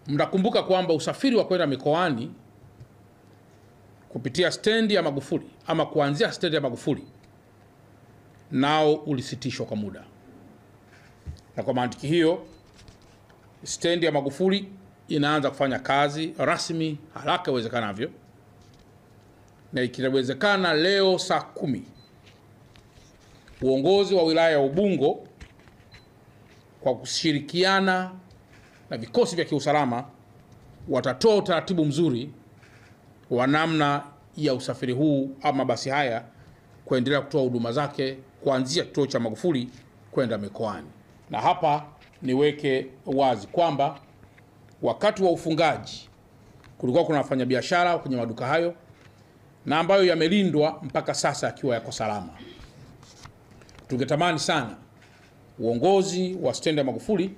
Mnakumbuka kwamba usafiri wa kwenda mikoani kupitia stendi ya Magufuli ama kuanzia stendi ya Magufuli nao ulisitishwa kwa muda, na kwa mantiki hiyo stendi ya Magufuli inaanza kufanya kazi rasmi haraka iwezekanavyo, na ikiwezekana leo saa 10 uongozi wa wilaya ya Ubungo kwa kushirikiana na vikosi vya kiusalama watatoa utaratibu mzuri wa namna ya usafiri huu ama basi haya kuendelea kutoa huduma zake kuanzia kituo cha Magufuli kwenda mikoani. Na hapa niweke wazi kwamba wakati wa ufungaji kulikuwa kuna wafanyabiashara kwenye maduka hayo na ambayo yamelindwa mpaka sasa akiwa yako salama. Tungetamani sana uongozi wa stendi ya Magufuli